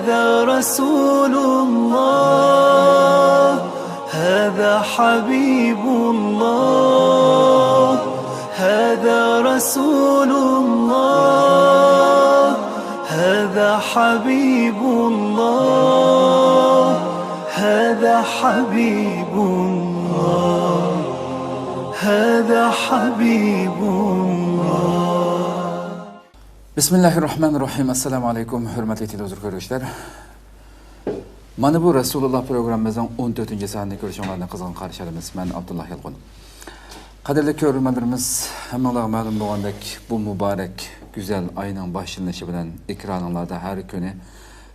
هذا رسول الله هذا حبيب الله هذا رسول الله هذا حبيب الله هذا حبيب الله هذا حبيب الله. Bismillahirrahmanirrahim. Assalamu alaikum. Hürmetli televizyon görüşler. Mana bu Resulullah programımızın 14. saniyini görüşünlerine kızgın karşılarımız. Ben Abdullah Yalğun. Kaderli körülmelerimiz hemen malum boğandaki bu mübarek güzel ayının başlanışı bilen ekranlarda her günü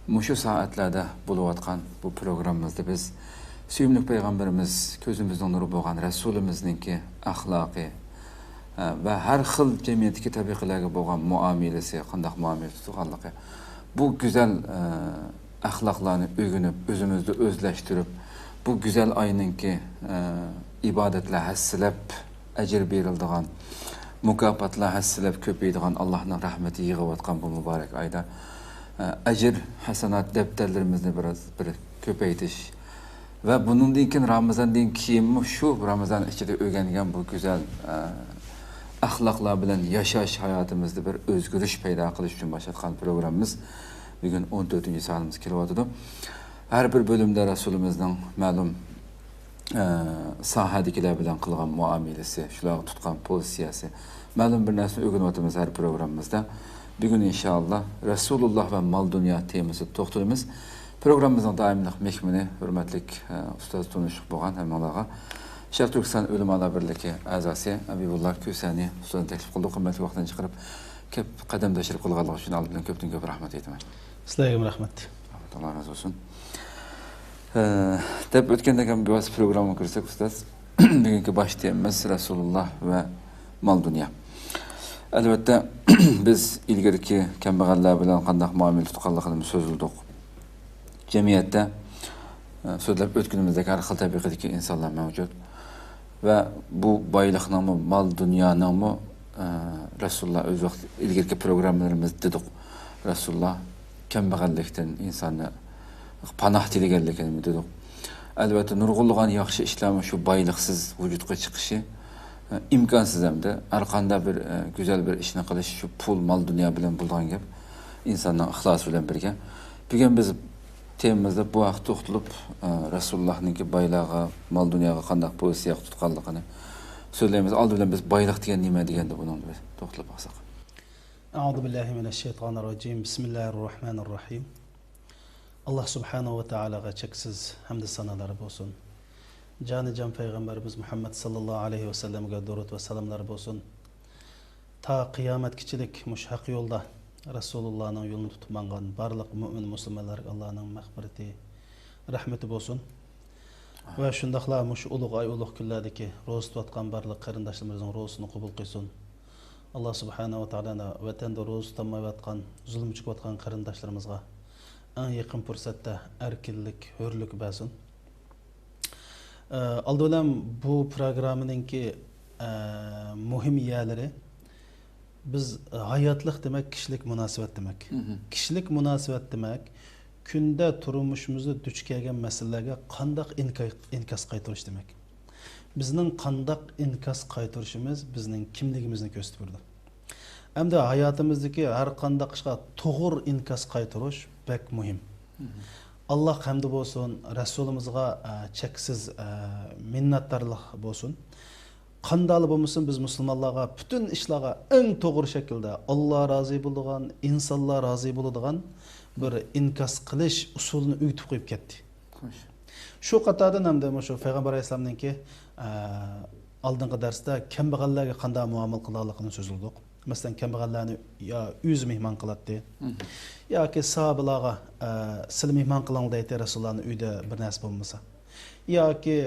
muşu saatlerde buluvatkan bu programımızda biz Süymlük Peygamberimiz gözümüzden nuru boğan Resulümüzninki ahlakı ve her xil cemiyetki tabiqilarga boğan muamelesi, qandaq muamele tutuqanlıqı bu güzel ahlaklarını ögünüp, özümüzde özleştirip bu güzel ayınınki ibadetler hassilep ecir berildiğin, mukafatlar hassilep köpeydiğin Allah'ın rahmeti yığıvatkan bu mübarek ayda ecir, hasanat defterlerimizni bir köpeytiş ve bunun dinkin Ramazan dinki şu Ramazan içinde öğrengen bu güzel ahlaklar bilen yaşaş hayatımızda bir özgürlüş peyda kılış için başlatkan programımız bugün 14. saniyemiz kilovatıdır. Her bir bölümde Resulümüzden malum sahadikiler bilen kılgan muamelesi, şular tutkan pozisiyası, malum bir nesne öğrenotumuz her programımızda. Bugün inşallah Resulullah ve mal dünya teması toxtuyumuz. Programımızın daimlik mekmini hürmetlik ustaz Tunuşuk boğan hem Allah'a Şerh Türkistan Ölüm Ala Birliki azası Abibullah Kösani ustazın teklif kıldığı kıymetli vaxtdan çıkarıp kep qadamdaşırıp kılğanlığı için alı bilen köptün köp rahmet eytimen. Sizlerge rahmet. Allah razı olsun. Dep ötkendeki bir vas programı kırsak ustaz. Bugünkü başlayımız Resulullah ve mal dünya. Elbette biz ilgirki kembeğaller bilen qandaq muamele tutqanlığını sözüldük. Cemiyette sözlep ötkünümüzdeki her xil tabiqideki insanlar mevcut. Ve bu baylıqның mı, mal dünyanın mı Resulullah öz vaxt ilgirki programlarımız dedik. Resulullah kembeğallikten insanı panah dilegenlikini dedik. Elbette nurgulluğun yaxşı işlemi şu baylıqsız vücutqa çıkışı imkansız hem de arkanda bir güzel bir işini qilish şu pul mal dünya bilen bulgan gap insanın ixlası bilen birge. Bugün biz temamızda bu vaqt to'xtalib Resulullah'nınki baylağı mal dünyaga qandaq pozitsiya tutqanligini söyleyemiz. Aldı bilen biz baylıq degan nima deganda buni to'xtalib baqsaq. Euzu billahi mineşşeytanirracim. Bismillahirrahmanirrahim. Allah subhanahu ve taalaga cheksiz hamd sanolar bo'lsin. Canı can Peygamberimiz Muhammed sallallahu aleyhi ve sellem'e durut ve selamlar bo'lsin. Ta kıyamet kiçilik muşhaq yolda Resulullah'ın yolunu tutmangan barlıq mümin Müslümanlar Allah'ın mağfireti, rahmeti bo'lsin. Ve şundaqla muş uluq ay uluq kunlardagi ro'za tutgan barlıq qarindoshlarımızın ro'zasini qabul qilsin. Allah subhanahu ve taala vatanda ro'za tutmayotgan, zulm chekayotgan qarindoshlarımızga en yakın fursatda erkinlik, hürlük bersin. Aldılam bu programınınki muhim yerleri biz hayatlık demek kişilik münasebet demek. Kişilik münasebet demek günde turmuşumuzda duch kelgan meselelerge qandaq inkas qaytarish demek. Bizning qandaq inkas qaytarishimiz bizning kimligimizni ko'rsatib. Hamda hayotimizdagi har qandaq ishga to'g'ri inkas qaytarish bek muhim. Allah hamdi bo'lsin, Rasulumuzga cheksiz minnatdorlik bo'lsin. Qandalı bo'lmasin biz Müslümanlarga bütün ishlarga eng to'g'ri shaklda Allah razı bo'ladigan, insonlar razı bo'ladigan bir inkas qilish usulini o'ytib qo'yib ketdi. Shu qatordan hamda shu Payg'ambar alayhisolamninki oldingi darsda kambag'allarga qanday muomala qilaligini so'zladik. Masalan, kambag'allarni yo o'z mehmon qiladi yoki sahobalarga sil mehmon qiling deydi Rasulullohning uyida bir narsa bo'lmasa. Yoki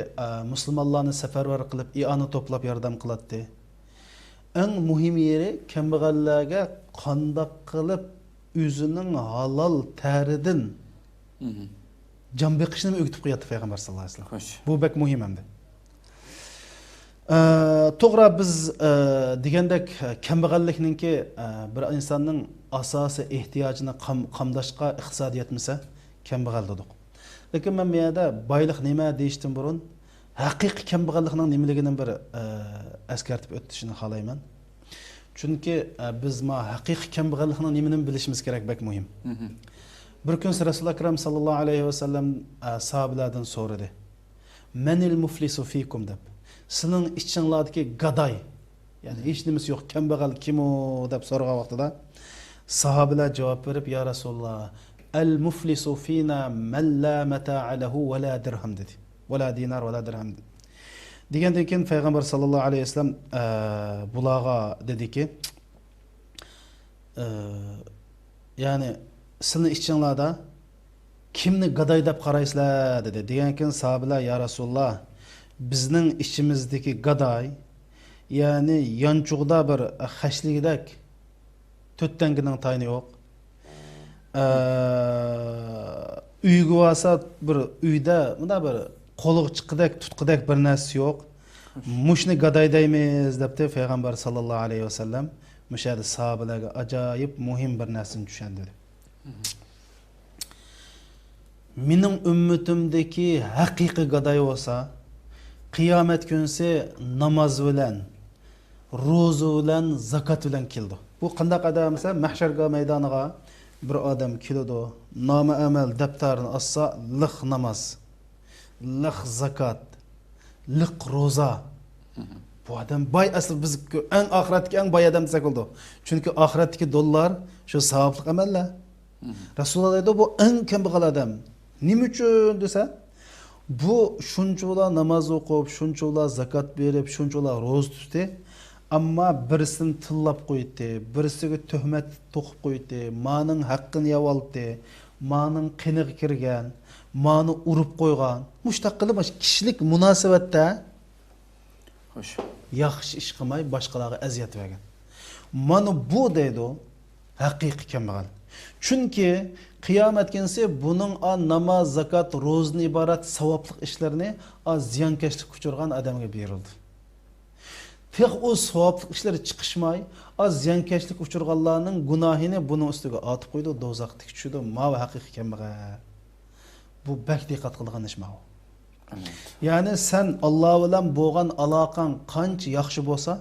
Müslümanlarni safarbar qilib ioni to'plab yordam qiladi. Eng muhim yeri kambag'allarga qandoq qilib o'zining halol ta'ridan jon beqishni o'rgatib qo'yadi Payg'ambar sallallohu alayhi vasallam. Bu bek muhim hamda. To'g'ri biz degandek kambag'allikninki bir insonning asosiy ehtiyojini qamdashga iqtisod yetmasa kambag'al dedik. Lekin men bu yerda boylik nima deyishdan burun haqiqiy kambag'allikning nimaligini bir eskartib o'tishni xohlayman. Chunki biz ma haqiqiy kambag'allikning nimani bilishimiz kerak, bak muhim. Bir kun Rasululloh akram sallallohu alayhi vasallam sahobalardan so'radi. Manil muflisu fikum deb. Sizning ichinglardagi gadoy, ya'ni hech nimasi yo'q, kambag'al kim u deb so'ragan vaqtida sahobalar javob berib, ya Rasululloh, al muflisu fina man la mata'a lahu va la dirham dedi. Va la dinar va la dirham dedi. Degandan keyin payg'ambar sallallohu alayhi vasallam bularga dediki, ya'ni sizning ichinglarda kimni gadoy deb qaraysizlar dedi. Degan keyin sahobalar, ya Rasululloh, bizning ichimizdagi gadoy, ya'ni yanchuqda bir xashligidek to'ttangining tayini yo'q. Uyga olsa bir uyda bunda bir qo'liq chiqidek, tutqidek bir narsa yo'q. Mushni gadoy deymiz debdi payg'ambar sallallohu alayhi vasallam. Mushadi sahobalarga ajoyib muhim bir narsani tushundirdi. Mening ummatimdagi haqiqiy gadoy bo'lsa, qiyomat kunsi namoz bilan, ro'za bilan, zakot bilan keldi. Bu qanday odam esa mahsharga maydoniga bir odam keladi. Nomi amal daftarini olsa, liq namoz, liq zakot, liq ro'za. Bu odam boy, asl biz eng oxiratdagi eng boy odam desak bo'ldi. Chunki oxiratdagi dollar shu savobli amallar. Rasululloh aytdi, bu eng kambag'al odam. Nima uchun desa, bu shunchalar namoz o'qib, shunchalar zakot berib, shunchalar ro'za tutdi, ammo birisini tillab qo'ydi, birisiga tuhmat to'qib qo'ydi, maning haqqini yeb oldi, maning qiniga kirgan, mani urib qo'ygan. Mushtaq qilib kishilik munosabatda xo'sh, yaxshi ish qilmay boshqalarga aziyat bergan. Mana bu deydi haqiqiy kambag'al. Chunki qiyomat kunsi buning namoz, zakot, ro'zani iborat savobli ishlarni ziyonkashlik uchirgan odamga berildi. Tek o savobli ishlar chiqishmay, ziyonkashlik uchirganlarning gunohini buning ustiga otib qo'ydi, do'zaxga tushdi. Ma'va haqiqiy kambag'al. Bu bak diqqat qilgan ish ma'va. Ya'ni sen Alloh bilan bo'lgan aloqang qancha yaxshi bo'lsa,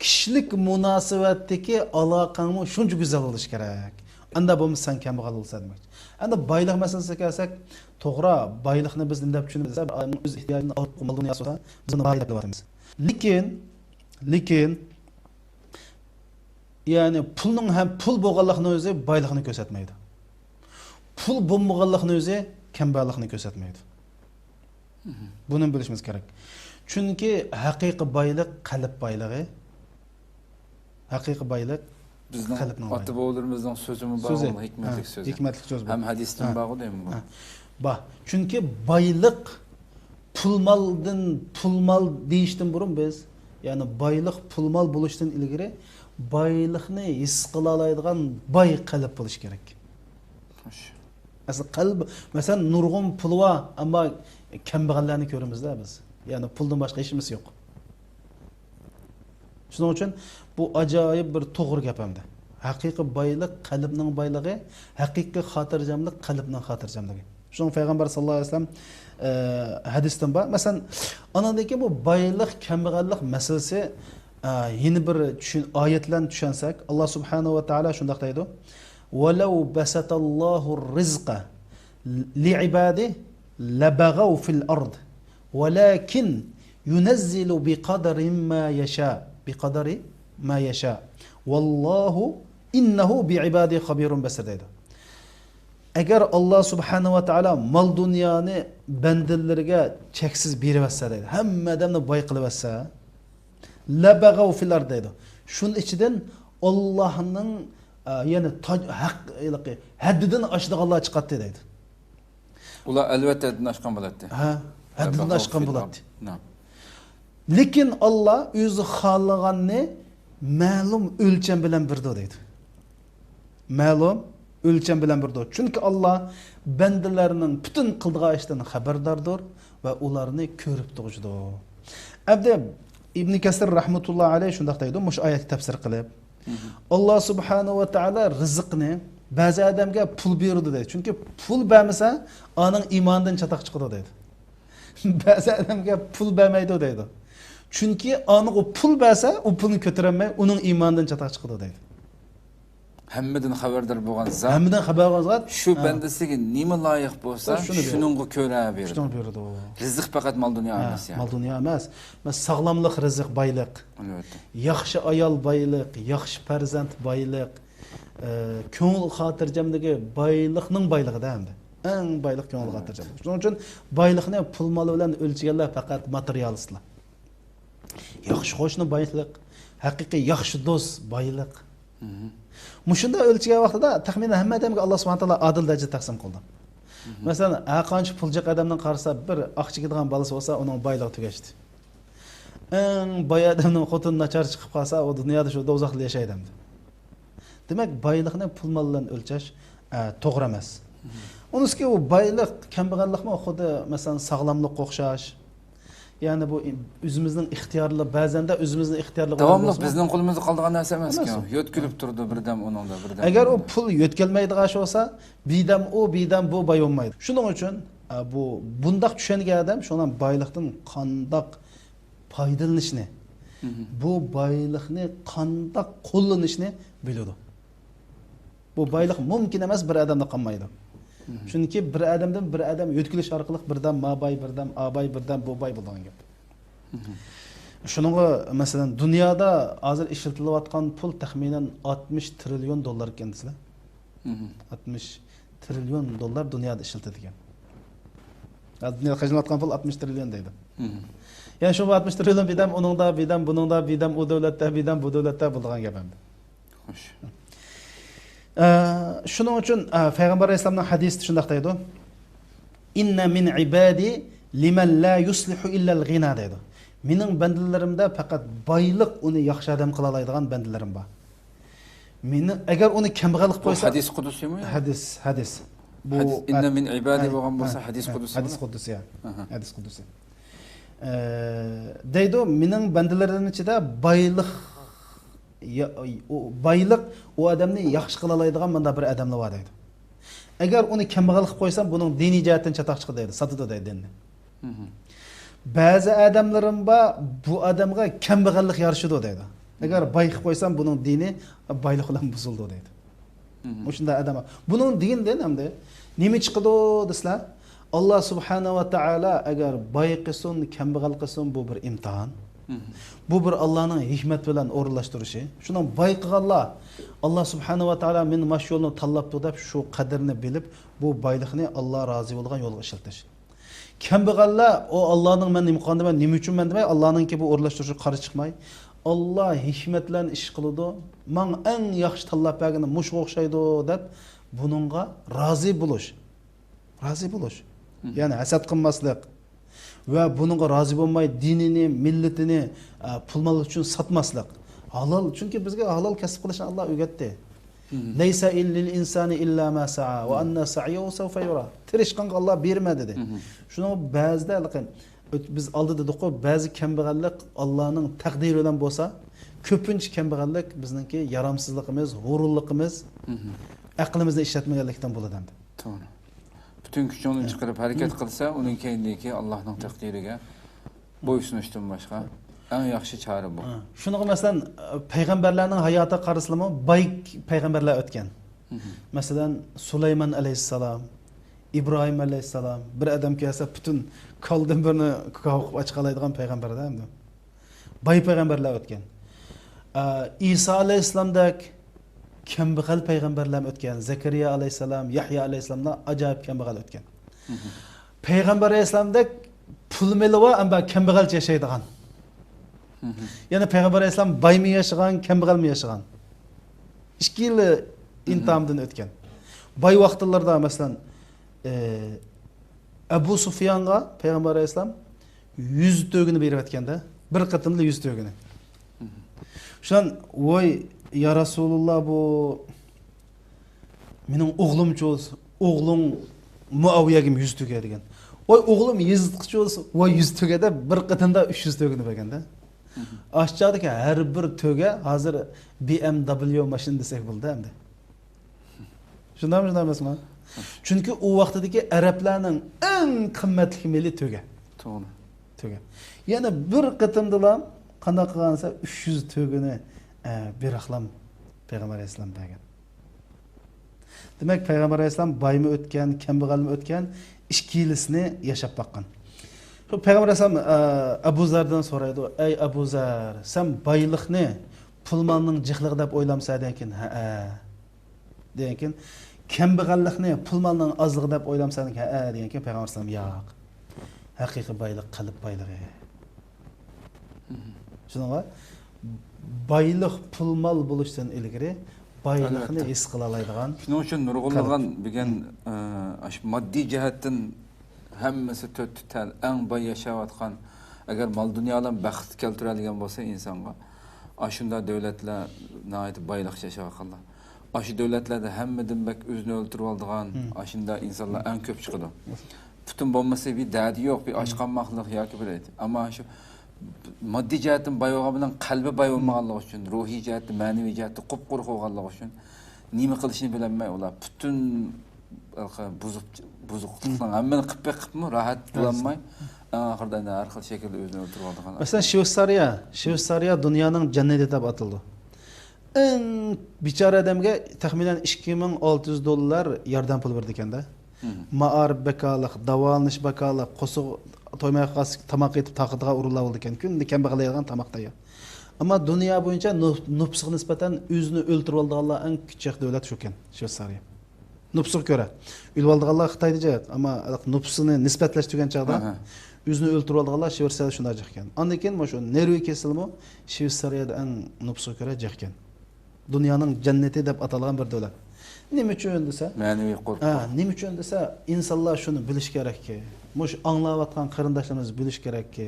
kishilik munosabatdagi aloqangmi shuncha go'zal bo'lishi kerak. Anda bo'lmasa sen kambag'al bo'lsan demak. Endi boylik masalasiga kelsak, to'g'ri, boylikni biz nima deb tushunamiz? O'z ehtiyojini olib qolgan narsa, biz uni boylik deb ataymiz. Lekin ya'ni pulning ham pul bo'lganligini o'zi boylikni ko'rsatmaydi. Pul bo'lmaganligini o'zi kambag'allikni ko'rsatmaydi. Buni bilishimiz kerak. Chunki haqiqiy boylik qalb boyligi. Haqiqiy boylik bizning ota-bobolarimizning so'zimi bor, hikmatli so'z. Hikmatli so'z bu. Ham hadisdan bor deymi bu? Ba, chunki boylik pulmal deyishdan burun biz, ya'ni boylik pulmal bo'lishdan ilgari boylikni his qila oladigan boy qalb bo'lish kerak. Xo'sh. Asl qalb, masalan, nurg'un pul va ammo kambag'allarni ko'ramizda biz. Ya'ni puldan boshqa ishimiz yo'q. Shuning uchun bu ajoyib bir to'g'ri gap hamda. Haqiqiy boylik qalbning boyligi, haqiqiy xotirjamlik qalbning xotirjamligi. Shuning payg'ambar sallallohu alayhi vasallam hadisdan bor. Masalan, anadagi bu boylik, kambag'allik masalasi yeni bir oyatlarni tushunsak, Alloh subhanahu va taolo shunday deydi: "Walau basatallohu rizqa li'ibadihi labaghaw fil ard, walakin yunazzilu biqadri ma yasha." Biqadari ma yasha. Wallahu innahu bi'ibadihi khabirun basir deydi. Agar Alloh subhanahu va taolo mol dunyoni bandalariga cheksiz berib olsa deydi, hamma odamni boy qilib olsa, la bag'av fil ard deydi. Shuning ichidan Allohning ya'ni haqqiyligi haddidan oshdiganlar chiqadi deydi. Ular albatta haddidan oshgan bo'ladi. Ha, haddidan oshgan bo'ladi. Lekin Allah o'zi xohlaganni ma'lum o'lcham bilan birdi deydi. Ma'lum o'lcham bilan birdi. Chunki Allah bandalarining butun qildigan ishdan xabardordir va ularni ko'rib turibdi. Abdi İbn Kasir rahmetullah aleyh shunday deydi, mush oyatni tafsir qilib. Alloh subhanahu va taolo rizqni ba'zi odamga pul berdi deydi. Chunki pul bermasa, uning iymonidan chatoq chiqadi deydi. Ba'zi odamga pul bermaydi deydi. Chunki uning pul bersa, u pulni ko'tarolmay, uning iymonidan chatoq chiqadi deydi. Hammadan xabardor bo'lgan zot. Hammadan xabar olgan Shu bandasiga nima loyiq bo'lsa, shuningga ko'ra beradi. Shuni beradi. Rizq faqat mol dunyo emas yani. Mol dunyo emas. Mas sog'lomlik rizq boylik. Albatta. Yaxshi ayol boylik, yaxshi farzand boylik, ko'ngil xotirjamligi boylikning boyligida hamda. Eng boylik ko'ngil xotirjamlik. Shuning uchun boylikni pul mol bilan o'lchaganlar faqat materialistlar. Yaxshi qo'shni boylik, haqiqiy yaxshi do'st boylik. Mushunda o'lchagan vaqtida taxminan hamma odamga Alloh subhanahu va taolo adil darajada taqsim qildi. Masalan, qancha puljiq odamdan qarasa, bir oqchi ketgan bolasi bo'lsa, uning boyligi tugashdi. Eng boy odamning xotini nachar chiqib qolsa, u dunyoda shu do'zaxda yashaydi. Demak, boylikni pul mol bilan o'lchash to'g'ri emas. Unisi u boylik, kambag'allikmi xuddi masalan sog'lomlik o'xshash. Yani bu o'zimizning ixtiyorli, ba'zanda o'zimizning ixtiyorli davomli bizning qo'limizda qolgan narsa emas-ku. Yo'tkilib turdi birdan uningda birdan. Agar u pul yo'tkalmaydigan bo'lsa, bidam u, bidam bu boy bo'lmaydi. Shuning uchun bu bundaq tushungan odam shundan boylikdan qandoq foydalanishni, bu boylikni qandoq qo'llanishni biladi. Bu boylik mumkin emas bir odamda qolmaydi. Chunki bir odamdan bir odam yo'tkilish orqali birdan mabay, birdan abay, birdan bo'bay bo'lgan gap. Shuningga masalan dunyoda hozir ishlatilayotgan pul taxminan 60 trillion dollar ekan sizlar. 60 trillion dollar dunyoda ishlatilgan. Dunyoda qajinayotgan pul 60 trillion deydi. Yani şu 60 trillion bidam uningda, bidam buningda, bidam u davlatda, bidam bu davlatda bo'lgan gap endi. Xo'sh. Shuning uchun Payg'ambar alayhisolamning hadisida shunday deydi. Inna min ibadi liman la yuslihu illa al-ghina deydi. Mening bandalarimda faqat boylik uni yaxshi odam qila oladigan bandalarim bor. Meni agar uni kambag'allik qo'ysa, hadis qudusiymi? Hadis. Bu inna min ibadi bo'lgan bo'lsa hadis qudusi. Hadis qudusi. Hadis qudusi. Deydi, mening bandalarimning ichida boylik o odamni yaxshi qila oladigan menda bir odamlar bor deydi. Agar uni kambag'allik qo'ysam, buning diniy jihatdan chatoq chiqadi deydi, sotadi deydi dinni. Ba'zi odamlarim bor, bu odamga kambag'allik yarashadi deydi. Agar boy qilib qo'ysam, buning dini boylik bilan buzildi deydi. Shunday odam. Buning dindan hamda nima chiqadi desizlar? Alloh subhanahu va taolo agar boy qilsin, kambag'al qilsin, bu bir imtihon. Bu bir Allah'ın hikmet bilen o'rinlashtirishi. Shundan boy qilganlar Allah subhanahu va taolo men mash yo'lni tanlabdi deb shu qadrini bilib, bu boylikni Alloh rozi bo'lgan yo'lga ishlatish. Kambag'allar o Allohning men nima qildim, nima uchun men demay, Allohninki bu o'rinlashtirishi qarshi chiqmay, Alloh hikmet bilan ish qiladi. Men eng yaxshi tanlab berganim mushga o'xshaydi deb buningga rozi bo'lish. Rozi bo'lish. Ya'ni hasad qilmaslik. Ve bununla razı olmayı, dinini, milletini pulmal için satmaslık. Halal, çünkü bizge halal kasıp kılışan Allah öğretti. Leysa illil insani illa ma sa'a ve anna sa'yahu sawfa yura. Tirişkan Allah vermedi dedi. Şunu bazıda biz aldı dedik o bazı kembag'allik Allah'ın takdirinden bolsa, köpünç kembag'allik bizninki yaramsızlığımız, g'ururligimiz, aqlimizni ishlatmaganlikdan bo'ladi. To'g'ri. Bütün kuchini chiqarib harakat qilsa, uning keyinligi Allohning taqdiriga bo'ysunishdan boshqa eng yaxshi chora bu. Shunga masalan payg'ambarlarning hayoti qaraslimi boy payg'ambarlar o'tgan. Masalan Sulaymon alayhissalom, İbrahim alayhissalom, bir odam kelsa butun qo'ldan birini qo'yib ochqalaydigan payg'ambarlar endi. Boy payg'ambarlar o'tgan. İsa alayhissalomdek kambag'al payg'ambarlar o'tgan. Zakariya alayhissalom, Yahya alayhissalomlar ajoyib kambag'al o'tgan. Payg'ambar alayhissalomdek pul meli va amba kambag'al yashaydigan. Ya'ni payg'ambar alayhissalom boymi yashagan, kambag'almi yashagan. Ikki yil intamdan o'tgan. Boy vaqtlarda masalan Abu Sufyonga payg'ambar alayhissalom 100 to'gini berib o'tganda, bir qatimda 100 to'gini. Shundan voy ya Rasulullah bu mening o'g'limchi bo'lsa, o'g'lim Muaviyaga 100 to'ga degan. Voy o'g'lim Yezidchi bo'lsa, voy 100 to'gada bir qatimda 300 to'gini berganda. Aşağıdaki her bir töge hazır BMW maşın desek buldu hem de. Şundan mı? Çünkü o vaxtdaki Araplarning en kıymetli meli töge. To'g'ri. Töge. Yani bir qıtımdılar qanday qilgansa 300 tögini bir aqlam Peygamber Aleyhisselam bergan. Demek Peygamber Aleyhisselam baymi o'tgan, kambag'almi o'tgan, ikkilisini yaşap bakkan. Şu Peygamber Aleyhisselam Abu Zar'dan soraydı. Ey Abu Zar, sen baylıqni pulmanning jihliqi deb o'ylamsan ekan? Ha. Degan kambag'allikni pulmanning ozligi deb o'ylamsan ekan? Ha degan ekan Peygamber Aleyhisselam yo'q. Haqiqiy bayliq qalb bayligi. Shunga bayliq pulmal bo'lishdan ilgari bayliqni his qila oladigan. Shuning uchun nurg'unlagan degan moddiy jihatdan hammasi to'rt tutar, eng boy yashayotgan agar mol dunyodan baxt keltiradigan bo'lsa insonga, ashunda davlatlar nihoyat boylik yashayotganlar. Aşı devletlarda hammadan bak o'zini o'ltirib oldigan, ashunda insonlar eng ko'p chiqadi. Butun bo'lmasa bir dadi yo'q, bir ochqanmoqlik yoki bir edi. Ammo shu moddiy jihatdan boy bo'lgan bilan qalbi boy bo'lmaganligi uchun, ruhiy jihatdan, ma'naviy jihatdan qop-quruq bo'lganligi uchun nima qilishni bilolmay ular butun buzuqlikdan hammani qilib rahat bo'lolmay oxirida har xil shaklda o'zini o'ltirib oldigan. Masalan, Shveysariya dunyoning jannati deb atildi. En bichara adamga taxminan $2600 yordam pul berdi ekanda. Ma'arif bakaliq, davolanish bakaliq, qo'shiq to'ymay qolsa tamoq etib taqidiga urilib oldi ekan. Kunda kambag'allarga tamoqda ya. Ammo dunyo bo'yicha nufsga nisbatan o'zini o'ltirib olganlar eng kichik davlat shu ekan, Shveysariya. Nufsga ko'ra. O'lib olganlar Xitoyda jihat, ammo nufsini nisbatlash degan chog'da o'zini o'ltirib olganlar Shveysariyada shunday ekan. Ondan keyin mana shu nerviy kesilmi Shveysariyada eng nufsga ko'ra ekan. Dunyoning jannati deb atalgan bir davlat. Nima uchun desa? Ma'naviy qo'rquv. Nima uchun desa, insonlar shuni bilish kerakki, mush anglayotgan qarindoshlarimiz bilish kerakki,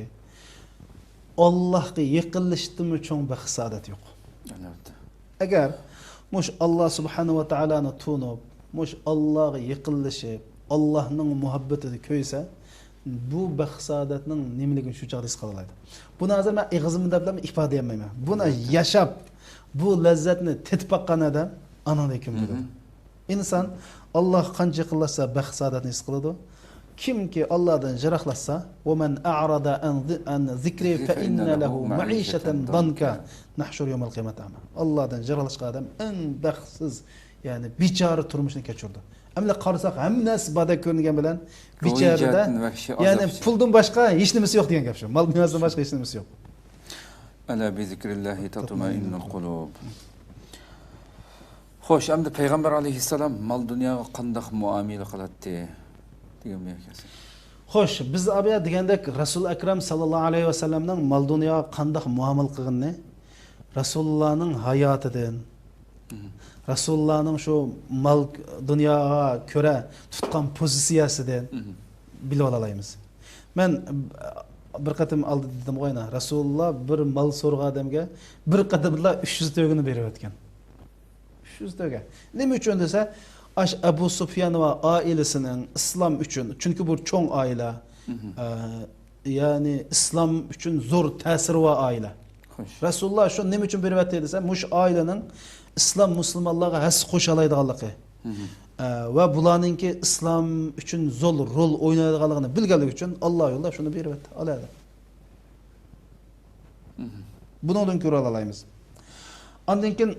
Allohga yaqinlashishdan cho'ng baxt saodat yo'q. Albatta. Agar mush Alloh subhanahu va taoloni tunib, mush Allohga yaqinlashib, Allohning muhabbatini ko'ysa, bu baxt saodatning nimaligini shu chog'da his qila oladi. Buni hozir men ig'zimda bilan ifoda etmayman. Buni yashab bu lezzatni tetib baqqan adam anadek kim biladi. İnsan Allah qancha qilsa baxt saodatni his qiladi. Kimki Allohdan jiroqlashsa, "Va man a'rada an zikri fa inna lahu ma'ishatan danka nahshur yawmal qiyamati ama." Allohdan jiroqlashgan adam eng baxtsiz, ya'ni bechora turmushni kechirdi. Amla qarasak hammasi bada ko'ringan bilan bechorada, ya'ni puldan boshqa hech nimasi yo'q degan gap shu. Mol dunyodan boshqa hech nimasi yo'q. Ala bi zikrillahi tatma'innul qulub. Xo'sh, endi Payg'ambar alayhissalom mol dunyoga qanday muomala qiladi degan ma'nosi. Xo'sh, biz abiya degandek Rasul Akram sallallohu alayhi vasallamning mol dunyoga qanday muomala qilganini Rasulullohning hayotidan, Rasulullohning shu mol dunyoga ko'ra tutgan pozitsiyasidan bilib olaymiz. Men bir qatim oldi dedim qo'yna. Rasululloh bir mol so'rgan odamga bir qatimda 300 togini berib o'tgan. 300 toga. Nima uchun desa, Abu Sufyan va oilasining islom uchun, chunki bu cho'ng oila, ya'ni islom uchun zo'r ta'sir va oila. Rasululloh shu nima uchun berib o'tdi desa, mush oilaning islom musulmonlarga has qo'sha oladiganligi va bularningki islom uchun zo'r rol o'ynaydiganligini bilganligi uchun Alloh yo'lida shuni berib o'tdi. Oladi. Bundan ko'ra olamiz. Ondan keyin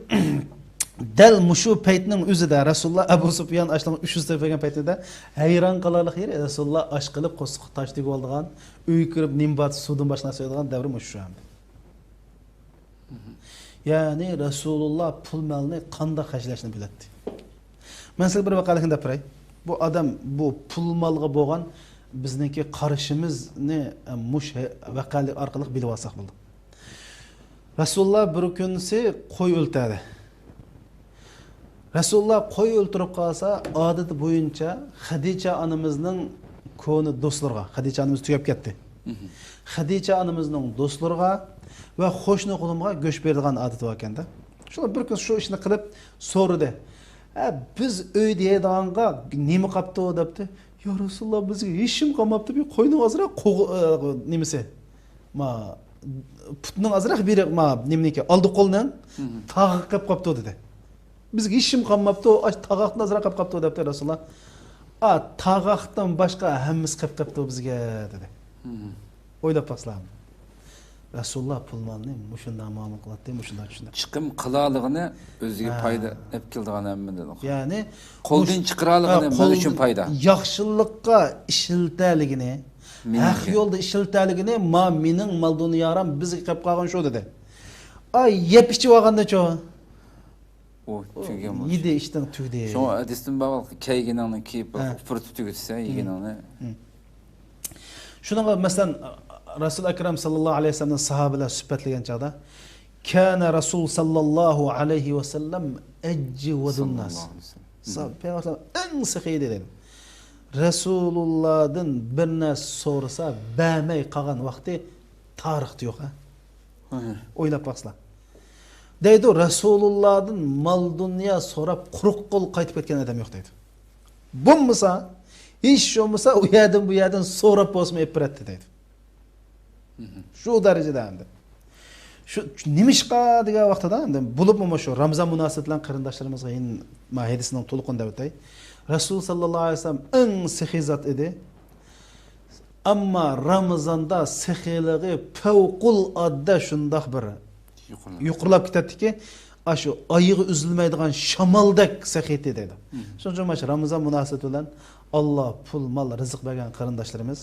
dal mushu paytning o'zida Rasululloh Abu Sufyan ashlan 300 tepagan paytida hayron qolarlik yeri Rasululloh ash qilib qo'shiq tashdib oldigan, uy kirib nimbat suvdan boshqa narsa yo'digan davri mushu ham. Ya'ni Rasululloh pul malni qanday xarjlashni biladi. Men sizga bir vaqalikni deb beray. Bu odam bu pul malga bo'lgan bizningki qarashimizni mush vaqalik orqali bilib olsak bo'ldi. Rasululloh bir kunsi qo'y o'ltirdi. Rasululloh qo'y o'ltirib qolsa, odati bo'yicha Xadicha onamizning ko'ni do'stlarga, Xadicha onamiz tugab ketdi. Xadicha onamizning do'stlarga va qo'shni qulumga go'sht beradigan odati bor ekanda. Shular bir kun shu ishni qilib so'radi. Biz uy deydiganga nima qapti debdi. Ya Rasululloh bizga hech kim qolmabdi, bir qo'yni hozir nimasi? Ma putning azroq biri nimniki oldi qo'ldan tag'i qilib qolibdi dedi. Bizga hech kim qolmabdi, tag'aqdan azroq qilib qolibdi debdi Rasululloh. Tag'aqdan boshqa hammasi qilib qolibdi bizga dedi. O'ylab boqsanglar. Rasululloh pulni mushunday muomala qiladi, mushunday tushunadi. Chiqim qilaligini o'ziga foyda olib keldigan hamma dedi. Ya'ni qo'ldan chiqaraligini men uchun foyda. Yaxshilikqa ishiltaligini, haq yo'lda ishiltaligini mening mal dunyoram bizga qilib qolgan shu dedi. Yeb ichib olganda-cho o tügen bu. Yedi işten tügdi. Şu hadisden bağlı keyginanı kiyip fırtı tügütse yeginanı. Şuna mesela Resul Ekrem sallallahu aleyhi ve sellem sahabeler sübhetleyen çağda Kana Resul sallallahu aleyhi ve sellem eccidun nas. Peygamber en sıkıydı dedi. Resulullah'ın bir nas sorsa bämey qalan vakti tarixte yok ha. Oylap baksana. Deydi Resulullah'ın mal dünya sorap quruq qol qaytib ketgan adam yok deydi. Bulmasa, hiç olmasa o yerden sorap bosma epretdi deydi. Şu derecede hem de. Şu nimişqa degan vaqtida ham bulib mana shu Ramazon munosabatlan qarindoshlarımizga yin mahedisining to'liqini deb o'tay. Rasul sallallohu alayhi vasallam eng sehiy zot edi. Ammo Ramazonda sehiligi favqul odda shundoq bir yuqurlab ketadiki, shu oyig'i uzilmaydigan shamoldek sehiyat dedi. Shuning uchun Ramazon munosabati bilan Alloh pul, mol, rizq bergan qarindoshlarimiz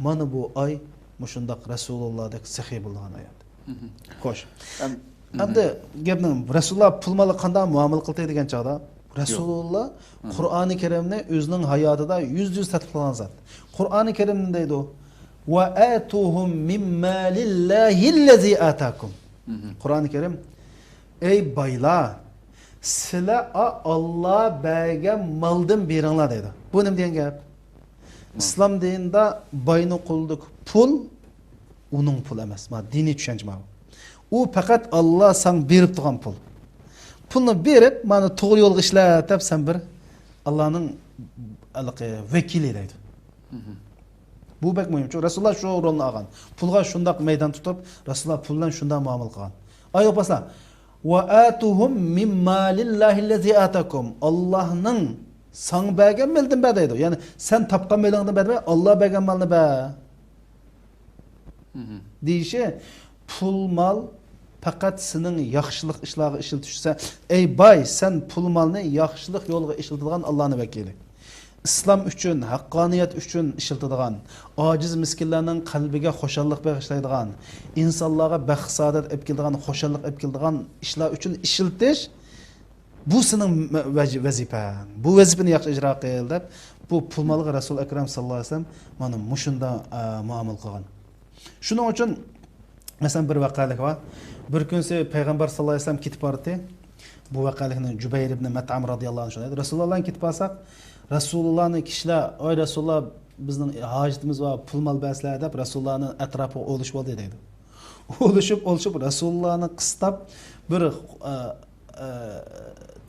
mana bu oy mushundaq Rasulullah'dek sehiy bo'lgan oyat. Xo'sh. Endi gapning Rasululloh pul mol qanday muomala qildi degan chog'da Rasululloh Qur'oni Karimni o'zining hayotida yüz tatbiqlagan zot. Qur'oni Karimda deydi: "Va atuhum min malillahi allazi atakum." Qur'oni Karim ey baylar sizlar Allah bergan maldan beringlar deydi. Bu nima degan gap? İslam dinida boyni qulduk pul uning pul emas. Ma diniy tushuncha bu. U faqat Alloh sen berib turgan pul. Pulni berib, mana to'g'ri yo'lga ishlat deb sen bir Allohning vakili deydi. Bu bek muhim. Çünkü Rasululloh shu rolni olgan. Pulga shundoq maydon tutib, Rasululloh puldan shunday muomala qilgan. Ay o'paslar. Va atuhum min malillahi allazi atakum. Allohning san bergan maldan ber deydi. Ya'ni sen topgan malingdan berma, Alloh bergan malni ber. Deyişi pul mal faqat sening yaxshilik ishlarga ishiltishsa, ey boy, sen pul malni yaxshilik yo'lga ishiltirgan Allohning vakili. İslam üçün, haqqaniyat üçün işiltadigan, aciz miskinlarning qalbiga xo'shallik bag'ishlaydigan, insonlarga baxt saodat olib keladigan, xo'shallik olib keladigan ishlar üçün ishiltish bu sening vazifang. Bu vazifani yaxshi ijro qil deb bu pul malga Rasul Akram sallallohu alayhi vasallam mana mushunda muomala qilgan. Shuning uchun masalan bir vaqalik bor. Bir kunsi payg'ambar sallallohu alayhi vasallam ketib bordi. Bu vaqalikni Jubayr ibn Mat'am radhiyallohu anhu shunday. Rasulullohdan ketib borsak, Rasulullah'ın kişiler, "Oy Rasulullah bizning hojatimiz va pul mol bersizlar" deb Rasulullah'ning atrofiga olishib oldi deydi. Olishib Rasulullah'ni qistab bir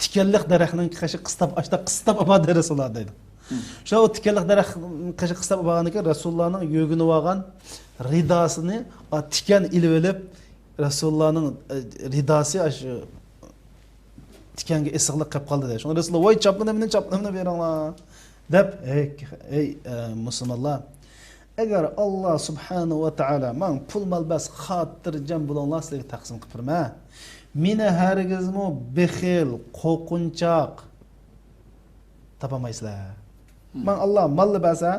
tikanlik daraxtning qashi qistab oladi Rasululloh deydi. Shu tikanlik daraxtning qashi qistab olganiga Rasulullah'ning yo'ginib olgan ridosini tikan ilib olib Rasulullah'ning ridosi shu tikanga issiqlik qilib qoldi deydi. Shunga Rasululloh voy chapqinimni beringlar deb ey musulmonlar, agar Alloh subhanahu va taolo men pul mol bas xotirjam bo'linglar sizlarga taqsim qilib berma. Meni hargizmi bexil, qo'rqinchoq topolmaysizlar. Men Alloh molni bersa,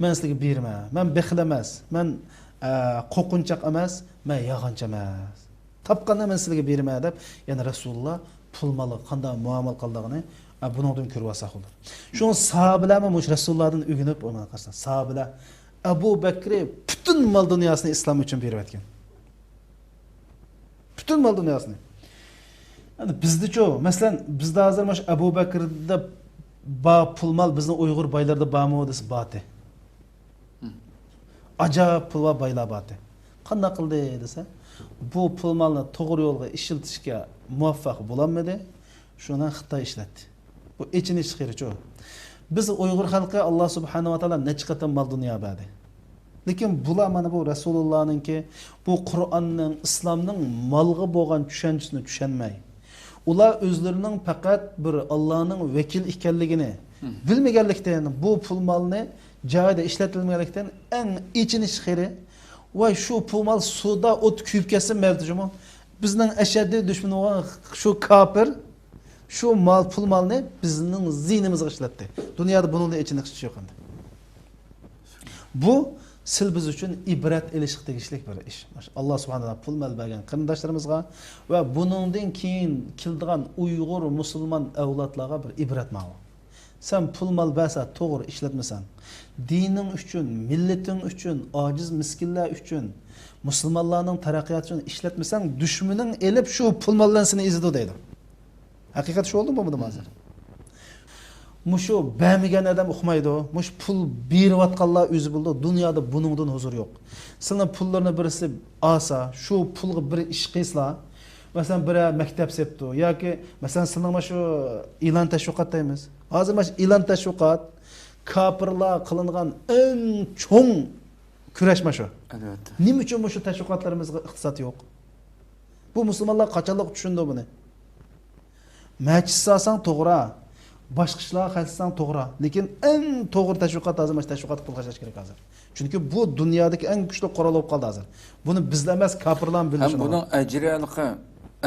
men sizlarga berma. Men bexil emas, men qo'rqinchoq emas, men yog'onchi emas. Topganni men sizlarga berma deb, ya'ni Rasululloh pul malı qanday muomala qilganini bundan ko'rib olsak bo'lar. Shu sahobalarmi mush Rasulullohdan o'rganib o'rganib qolsa, sahobalar Abu Bakr butun mol dunyosini islom uchun berib o'tgan. Butun mol dunyosini. Endi bizda-chu, masalan, bizda hozir mush Abu Bakrda ba pul mol bizning Uyg'ur boylarda bormi desa boti. Ajoyib pul va boylar boti. Qanday qildi desa, bu pul molni to'g'ri yo'lga ishiltishga muvaffaq bo'lolmadi. Shuni Xitoy ishlatdi. Bu echinish xirichu. Biz Uyg'ur xalqi Alloh subhanahu va taolo necha qatam mol dunyo berdi. Lekin bular mana bu Rasulullah'ningki, bu Qur'onning, islomning malg'i bo'lgan tushanchisini tushunmay, ular o'zlarining faqat bir Allohning vakil ekanligini bilmaganlikdan bu pul molni joyida ishlatilmaganlikdan eng ichinish xiri va shu pul mol suvda o't kuyib ketsa mavjudmi? Bizning ashaddiy dushmanimiz shu kafir şu mal pul malını bizning ziynimizga ishlatdi. Dunyoda buningdan ichini hech yo'q endi. Bu sil biz uchun ibrat elish tegishli bir ish. Alloh subhanahu va taolo pul mal bergan qarindoshlarimizga va buningdan keyin keldigan Uyg'ur musulmon avlodlarga bir ibrat ma'lum. Sen pul mal bersa to'g'ri ishlatmasan, dining uchun, millating uchun, ojiz miskinlar uchun, musulmonlarning taraqqiyoti uchun ishlatmasang, dushmaning elib shu pul maldan seni izidi deydi. Haqiqat şu oldu mu bu mazhar? Muşu bəmigen adam uxmaydı. Muş pul beriyotganlar özü buldu. Dünyada buningdan huzur yok. Senin pullarını birisi alsa, şu pulga bir iş qilsa, mesela bir mektep septi yoki mesela senin şu ilan təşviqat deymiz. Hozir maş ilan təşviqat kafirlar qilingan eng cho'ng kurashma shu. Albatta. Nima uchun bu təşviqatlarimizga iqtisod yo'q? Bu musulmonlar qachonlik tushundi buni? Məclis alsan to'g'ri, boshqa ishlar qilsan to'g'ri, lekin eng to'g'ri tashviqot hozir mana tashviqot pul qarash kerak hozir. Chunki bu dunyodagi eng kuchli qurol bo'lib qoldi hozir. Buni bizlar emas, kafirlar bilishi. Ham buning ajriyaligi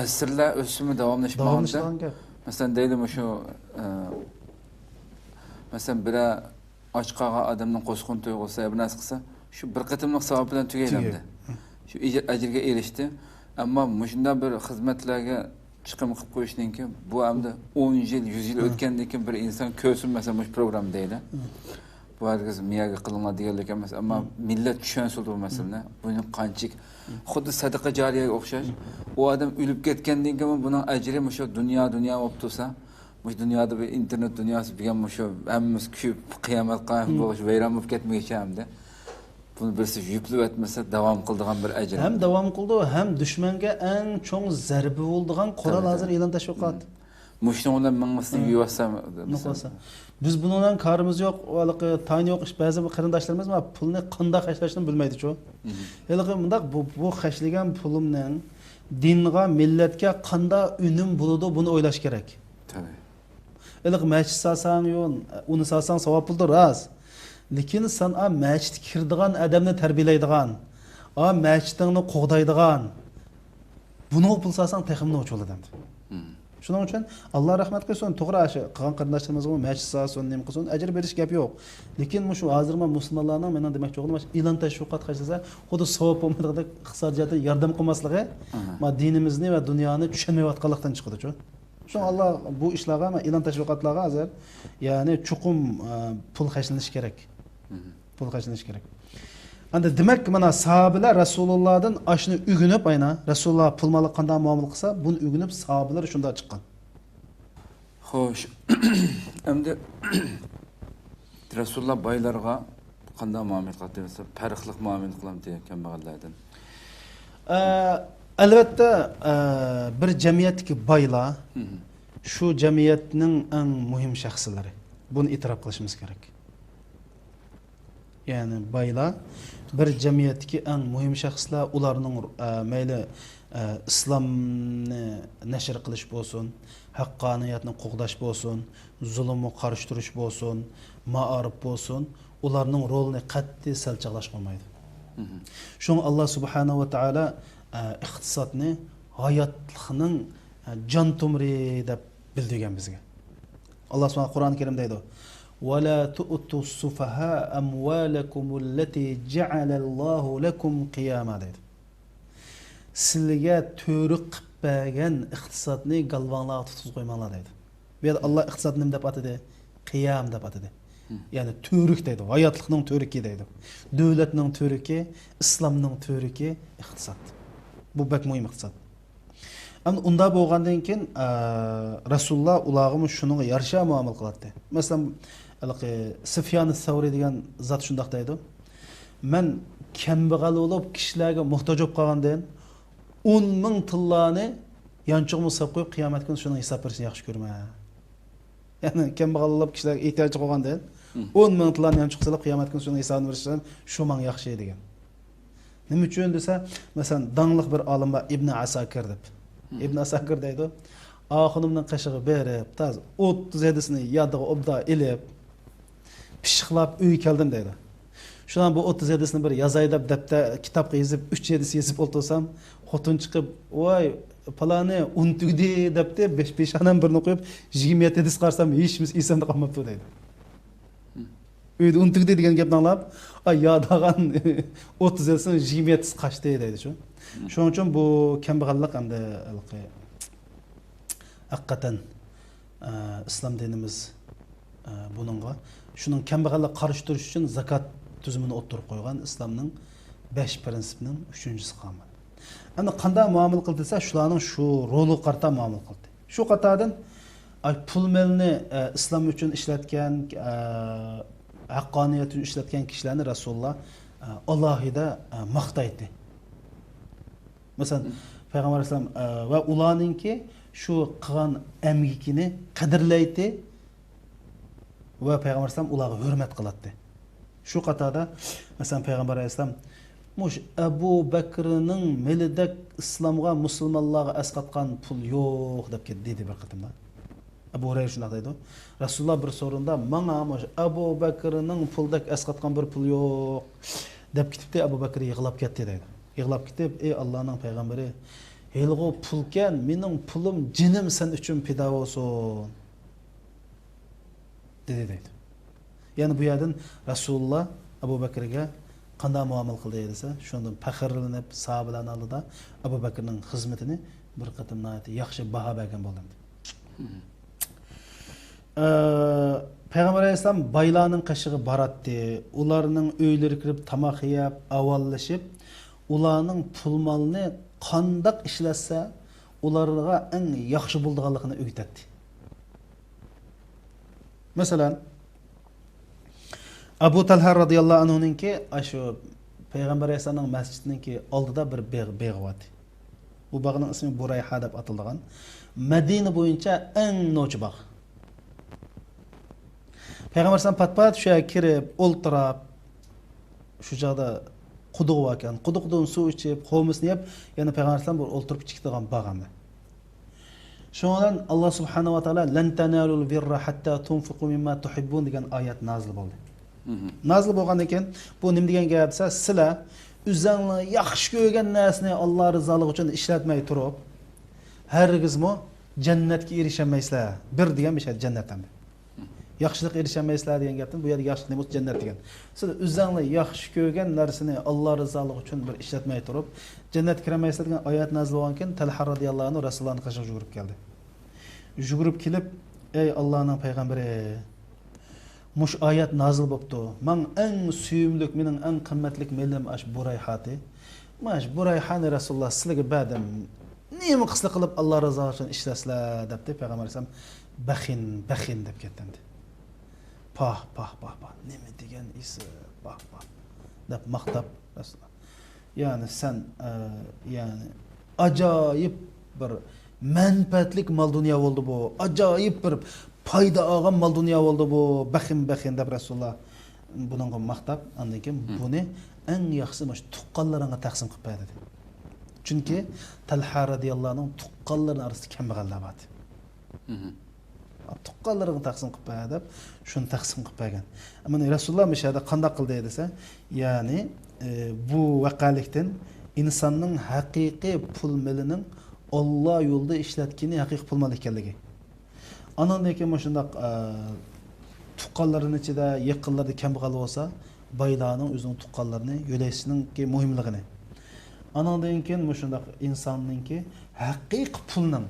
asrlar o'simi davomlashmoqda. Masalan deydim shu masalan bir och qolgan odamning qo'shqin tuyg'usi bir narsa qilsa, shu bir qatimliq savob bilan tugaylamdi. Shu ajrga erishdi. Ammo shunday bir xizmatlarga chiqim qilib qo'yishdan keyin bu hamda 10 yil 100 yil o'tgandan keyin bir inson ko'rsin masalan shu program deydi. Bu hargiz miyaga qilinadigan deganlik emas, ammo millat tushunsin bu masalani. Buni qanchik xuddi sadaqa jariyaga o'xshash. U odam o'lib ketgandan keyin buning ajri shu dunyo bo'lib tursa, bu dunyoda bir internet dunyosi degan shu hammamiz kuyib qiyomat qiyam bo'lish vayron bo'lib ketmaycha hamda. Bunu birisi yüklü etmese devam kıldığan bir ecel. Hem devam kıldı hem düşmenge en çok zarbi olduğun Kur'an hazır ilan teşviqat. Muştan olan mangasını yuvasam. Biz bundan karımız yok, tayini yok. Bazı qarindoshlarimiz ama pulni qanday xashlashni bilmaydi chu. Haliqi bundaq bu xashlagan pulimning dinga, millatga qanday unum bo'ladi buni o'ylash kerak. Tabii. Haliqi masjid salsang yo'q, uni salsang savob puldir ras. Lekin sen a masjidga kirdigan odamni tarbiyalaydigan, a masjidingni qo'g'daydigan. Buni pul salsang teximni o'chiladi. Shuning uchun Alloh rahmat qilsin, to'g'ri shu qilgan qarindoshlarimizga masjid salsin, nima qilsin, ajr berish gap yo'q. Lekin shu hozir men musulmonlarning men demoqchi bo'ldim, ilan tashviqot qilsa, xuddi savob bo'lmadiganda iqtisodiyotga yordam qilmasligi, ma dinimizni va dunyoni tushunmayotganlikdan chiqadi-ku. Shu Allah bu ishlarga, ilan tashviqotlarga hozir, ya'ni chuqum pul xashlanish kerak. Pul xashlanish kerak. Anda demak mana sahabeler Rasulullah'dan aşını ügünüp ayna Rasulullah pulmalı qanday muomala qilsa, buni ügünüp sahabeler shunda chiqqan. Xo'sh. Endi Rasulullah baylarga qanday muomala qildi desa, farqli muomala qilam degan kambag'allardan. Albatta bir jamiyatdagi baylar shu jamiyatning eng muhim shaxslari. Buni e'tirof qilishimiz kerak. Yani baylar bir jamiyatdagi eng muhim shaxslar, ularning mayli islomni nashr qilish bo'lsin, haqqoniyatni qo'g'dash bo'lsin, zulmni qarshi turish bo'lsin, ma'arif bo'lsin, ularning rolini qat'iy salchaqlash qolmaydi. Shunga Alloh subhanahu va taolo iqtisodni hayotlikning jon tomiri deb bildirgan bizga. Alloh subhanahu Qur'oni Karimda deydi: ولا تؤتوا السفهاء أموالكم التي جعل الله لكم قياما dedi. Sizga to'riq qilib bergan iqtisodni galvanlarga tutib qo'ymanglar dedi. Bu yerda Alloh iqtisodni nima deb atadi? Qiyam deb atadi. Ya'ni to'riq deydi, hayotlikning to'riki deydi. Davlatning to'riki, islomning to'riki iqtisod. Bu bak muhim iqtisod. Ama unda bo'lgandan keyin Rasululloh ularga shunga yarasha muomala qiladi. Masalan, Sufyan as-Savri degan zot shunday deydi. Men kambag'al bo'lib kishilarga muhtoj bo'lib qolgandan 10 ming tillarni yanchig'imga solib qo'yib qiyomat kuni shuni hisob berishni yaxshi ko'raman. Ya'ni kambag'al bo'lib kishilarga ehtiyoj qolgandan 10 minutlarni ham chiqsalar qiyomat kuni shuni hisobini berishim shu men yaxshi degan. Nima uchun desa, masalan, dangliq bir olim bor Ibn Asakir deb. Ibn Asakir deydi, "Oxunimning qashig'i berib, taz 37sini yodiga obda ilib, pishiqlab uy keldim" deydi. Şuan bu 37sini bir yazay deb daftar kitobga yozib 3-7si yozib o'ltirsam, xotin chiqib, "Voy, palani untugdi" debdi, 5 peshonam birini qo'yib 27 qarsam hech mis esimda qolmabdi deydi. Uyda untugdi degan gapni anglab, "Ay, yadagan 37sini 27si qaçdi" deydi shu. Shuning uchun bu kambag'allik hamda haqiqatan islom dinimiz buningga shuning kambag'allik qarshi turish uchun zakat tuzumini o'ttirib qo'ygan islomning 5 prinsipining 3-chisi qolmadi. Endi qanday muomala qildi desa, shularning shu roli qarta muomala qildi. Shu qatordan pul melni islom uchun ishlatgan, haqqoniyat uchun ishlatgan kishilarni Rasululloh alohida maqtaydi. Masalan, Payg'ambar alayhisalom va ularningki shu qilgan emgikini qadrlaydi va Payg'ambar alayhisalom ularga hurmat qiladi. Şu qatada mesela Peygamber Aleyhisselam muş Ebu Bekir'nin melidek İslam'a Müslümanlığa esqatkan pul yok deb dedi bir qatımda. Ebu Hureyre şuna dedi. Resulullah bir sorunda "Mana muş Ebu Bekir'nin puldek esqatkan bir pul yok" deb kitipti. Ebu Bekir yığılab ketdi dedi. Yığılab ketip, "Ey Allah'ın peygamberi, helgo pulken mening pulum jinim sen üçün pida olsun" dedi. Yani bu yerden Resulullah Ebu Bekir'e qanday muomala qildi desa, shundan faxrlanib, sahabalarning oldida Ebu Bekir'ning xizmatini bir qatim yaxshi baho bergan bo'ldi. Peygamber Aleyhisselam baylarning qashig'i baratdi. Ularning uylari kirib tamoq yeb, avallashib, ularning pul molni qanday ishlatsa, ularga eng yaxshi bo'lganligini o'rgatdi. Masalan, Abu Talha radıyallahu anhu'nunki şu Peygamber Aleyhisselam'ın mescidinki oldida bir beğ var. Bu bağının ismi Burayha deb atılgan. Medine boyunca en noç bağ. Peygamber Aleyhisselam pat-pat şuraya kirib, o'ltirib, şu çağda quduq varken, quduqdan suv içip, qo'misni yeb, yana Peygamber Aleyhisselam bir o'ltirib chiqdigan bağamda. Şundan Allah subhanahu wa taala "Lan tanalul birra hatta tunfiqu mimma tuhibbun" degan oyat nazil bo'ldi. Nazil bo'lgan ekan, bu nima degan gap desa, sizlar o'zingizning yaxshi ko'rgan narsani Alloh rizoligi uchun ishlatmay turib, hargizmi jannatga erishamaysilar. Bir degan bir şey jannatdan. Yaxshilik erishamaysilar degan gapdan bu yerda yaxshilik nima jannat degan. Sizlar o'zingizning yaxshi ko'rgan narsani Alloh rizoligi uchun bir ishlatmay turib, jannatga kiramaysizlar degan oyat nazil bo'lgan ekan, Talha radhiyallohu anhu Rasulullohning qashiga yugurib keldi. Yugurib kelib, "Ey Allohning payg'ambari, muş ayet nazil boptu. Men en suyumlik, mening en qimmatlik melim aş Burayhati. Maş Burayhani Rasulullah sizlarga berdim. Nima qisli qilib Alloh rizoligi uchun ishlasizlar debdi. Payg'ambar alayhisalom baxin deb ketdi. Pah. Nima degan isi pah deb maqtab Rasulullah. Yani sen yani ajoyib bir manfaatlik mal dunyo bo'ldi bu. Ajoyib bir payda olgan mal dunyo bo'ldi bu. Baxin deb Rasulullah buningga maqtab, andan keyin buni eng yaxshi mash tuqqanlarga taqsim qilib berdi. Chunki Talha radhiyallohu anhu tuqqanlar orasida kambag'allar bor. Tuqqanlarga taqsim qilib berdi deb shuni taqsim qilib bergan. Mana Rasulullah mishada qanday qildi desa, ya'ni bu vaqalikdan insonning haqiqiy pul milining Alloh yo'lida ishlatgani haqiqiy pul mal ekanligi. Anandan keyin mana shundaq tuqqanlarning ichida yaqinlarda kambag'al bo'lsa, baylarning o'zining tuqqanlarini yo'lashninki muhimligini. Anandan keyin mana shundaq insonningki haqiqiy pulning,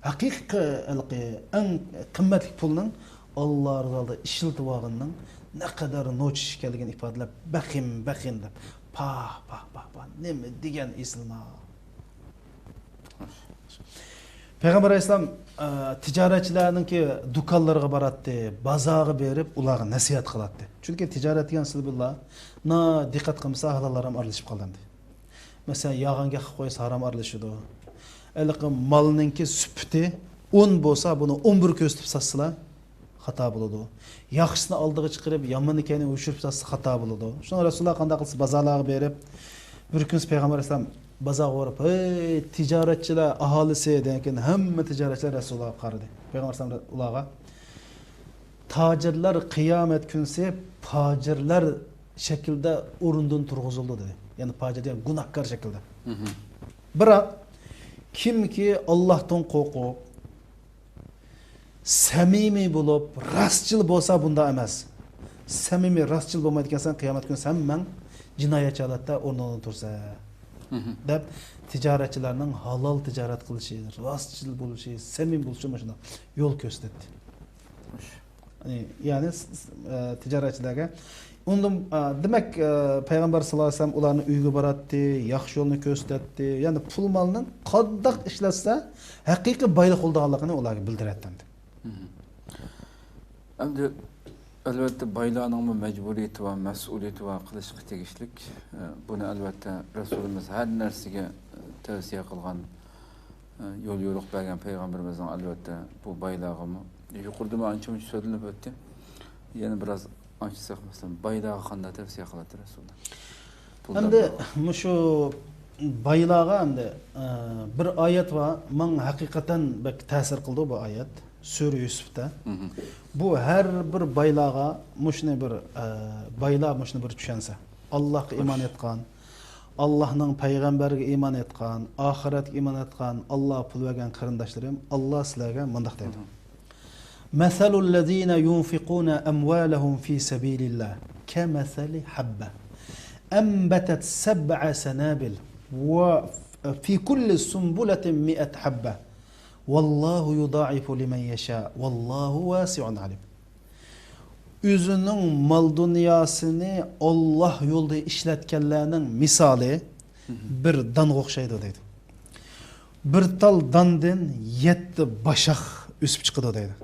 haqiqiy eng qimmatli pulning Alloh rizolida ishlatib olganning ne kadar noç ekanligini ifodalab, baxin deb pah nima degan eslama. Peygamber Aleyhisselam ticaretçilerninki dükkanlarına baratdı, bazarga berip ularga nasihat qiladi. Çünkü ticaret degan billah, na diqqat qilmasa halalaram aralashib qoladi. Mesela yağanga qilib qo'ysa haram aralashadi. Malninki süpti 10 bo'lsa, buni 11 ko'z tutib satsizlar, xato bo'ladi. Yaxshisini oldiga chiqarib, yomon ekanini o'chirib tasdiq xato bo'ladi. Shuni Rasululloh qanday qilsa bozorlarga berib, bir kun payg'ambar alayhisalom bozorga borib, "Ey tijoratchilar aholisi" degan keyin hamma tijoratchilar Rasulullohga qaradi. Payg'ambar alayhisalom ularga "Tojirlar qiyomat kunsi fojirlar shaklda o'rindan turg'izildi" dedi. Ya'ni fojir degan gunohkor shaklda. Biroq kimki Allohdan qo'rqib, samimiy bo'lib, rostchil bo'lsa bunda emas. Samimiy, rostchil bo'lmaydigansan qiyomat kuni hamman jinoyatchi holatda o'rnidan tursa. deb tijoratchilarning halol tijorat qilishi, rostchil bo'lishi, samimiy bo'lishi mana yo'l ko'rsatdi. Ya'ni tijoratchilarga undan demak payg'ambar sollallohu alayhi vasallam ularni uyga boratdi, yaxshi yo'lni ko'rsatdi. Ya'ni pul molni qandoq ishlatsa haqiqiy boylik bo'lganligini ularga bildiradi. Endi albatta boylarning majburiyati va mas'uliyati va qilishga tegishlik. Buni albatta Rasulimiz har narsaga tavsiya qilgan, yo'l yo'riq bergan payg'ambarimizning albatta bu boylarga yuqorida ancha-muncha so'zlanib o'tdi. Yana biroz ochsak masalan boylarga qanday tavsiya qiladi Rasululloh? Endi shu boylarga endi bir oyat va men haqiqatan bak ta'sir qildi bu oyat. Sura Yusufda. Bu her bir baylağa muşne bir bayla muşne bir düşense. Allah'a iman etkan, Allah'ın peygamberine iman etkan, ahiretge iman etkan, Allah'a pul vergen karındaşlarım, Allah sizlerge mındak deydi. Meselul lezine yunfikuna emvalahum fi sabilillah kemeseli habbe enbetet seb'a senabil ve fi kulli sumbulatin mi'et habbe. Vallahu yudaifu limen yasha. Vallahu vasi'un alim. Üzünün mal dünyasını Allah yolda işletkenlerinin misali bir dan okşaydı deydi. Bir tal dandın 7 başak üsüp çıkıdı deydi.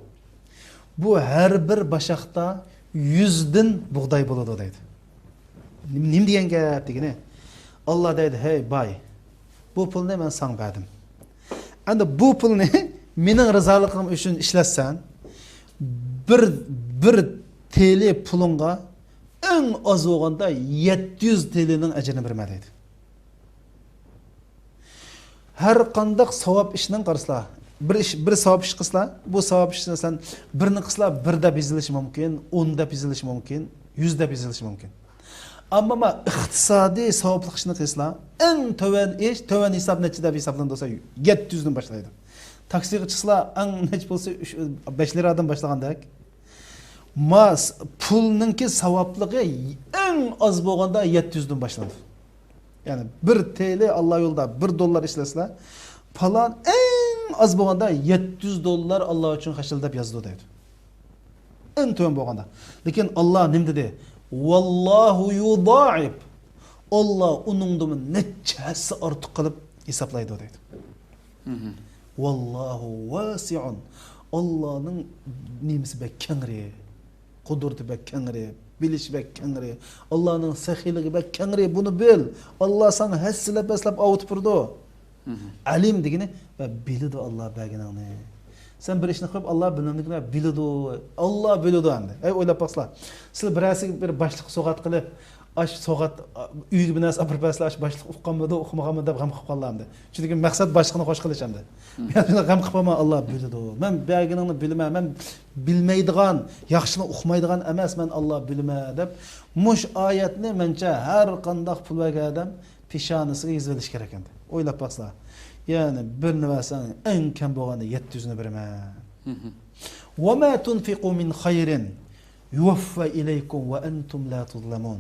Bu her bir başakta 100'den buğday buludu deydi. Nim diyen gap degine? Allah deydi, hey bay, bu pul ne ben sana verdim. Endi bu pulni mening rizoligim uchun ishlatsan, bir TL pulunga eng oz bo'lganda 700 TL ning ajrini berma deydi. Har qanday savob ishning qaraslar, bir savob ish qilslar, bu savob ishni sen birini qilslar, birda bezilishi mumkin, 10 da bezilishi mumkin, 100 da bezilishi mumkin. Amma ma iqtisodiy savoblik ishni qilslar, eng tovan hisob nechida hisoblansa 700 dan boshlaydi. Taksiga chiqslar, eng nech bo'lsa 5 liradan boshlagandek. Mas pulninki savobligi eng oz bo'lganda 700 dan boshlanadi. Ya'ni 1 TL Alloh yo'lida 1 dollar ishlaslar, falan eng oz bo'lganda 700 dollar Alloh uchun hashildab yozdi deydi. Eng tovan bo'lganda. Lekin Alloh nim dedi? Vallahu yudaib. Allah onundan neçesi artık kalıp hesaplaydı deydi. Vallahu vasi'un. Allah'ın nimesi bek kengri, kudreti bek kengri, bilişi bek kengri, Allah'ın sahiliği bek kengri, bunu bil. Allah sana hesselep eslep avutup durdu. Alim degini ve bilidu Allah beginani. Sen bir işini koyup Allah bilmemlikine bilidu. Allah bilidu endi. Oylap baksana. Siz birisi bir başlık soğat kılıp, aş soğat uygu binası apır basla aş başlık uqamadı, uqmağamadı deb gam qilib qollamdı. Çünkü maksat başlıkını hoş qilishimdi. Men gam qilmama Allah bilidu. Men beginani bilmem, men bilmeydigan, yaxshini uqmaydigan emas, men Allah bilme deb mush oyatni mencha har qanday pul bergan odam peshonasiga yozilish kerak endi. Oylap baksana. Yani bir nüvesan en kam bo'lganda 700'ünü berme. Ve ma tunfiqu min khayrin yuwaffa ilaykum ve entum la tuzlamun.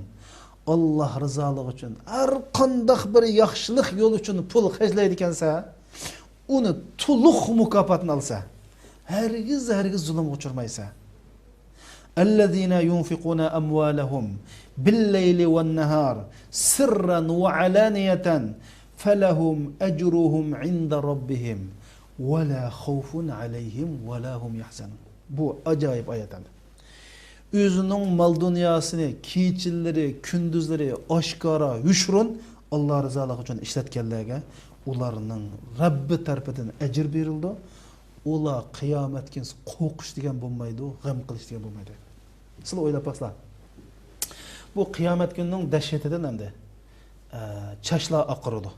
Allah rızalığı için her qanday bir yaxshilik yo'l uchun pul xarjlaydi ekansa, uni to'liq mukofotini olsa, hargiz zulm uchirmaysa. Allazina yunfiquna amwalahum bil-layli wan-nahar sirran wa alaniyatan فَلَهُمْ أَجْرُهُمْ عِنْدَ رَبِّهِمْ وَلَا خَوْفٌ عَلَيْهِمْ وَلَا هُمْ يَحْزَنُونَ. Bu acayip ayet. Özünün mal dünyasını, kiyçilleri, kündüzleri aşkara, hüşrun Allah rızalığı için işletkenlerge onların Rabbi tarafından ecir verildi. Ola qiyomat kunsi qo'rqish degan bo'lmaydi, g'am qilish degan bo'lmaydi. Sizlar o'ylab boqsizlar. Bu qiyomat kunining dahshatidan hamda chashlar oqiradi.